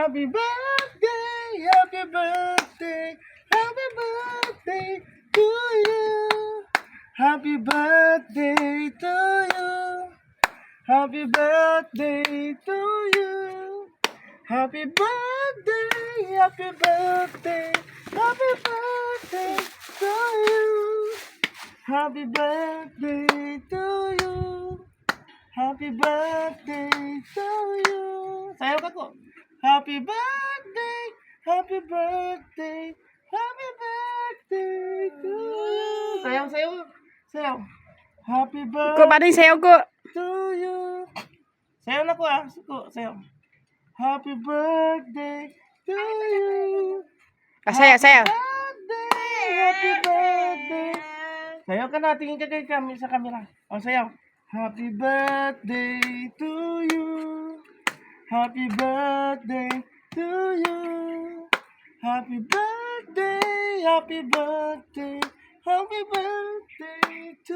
Happy birthday, happy birthday, happy birthday to you. Happy birthday to you. Happy birthday to you. Happy birthday, happy birthday, happy birthday to you. Happy birthday to you. Happy birthday to you. Sayaw ka ko. Happy birthday, happy birthday, happy birthday to you. Sayaw, sayaw. Sayaw. Happy Ko ba birthday din sayaw ko? to you. Sayaw na ko ah. Suko, sayaw. Happy birthday to you. Sayaw, sayaw. Birthday, happy birthday. Sayaw ka na, tingin ka kay kami sa camera. O, sayaw. Happy birthday to you. Happy birthday to you. Happy birthday, happy birthday, happy birthday to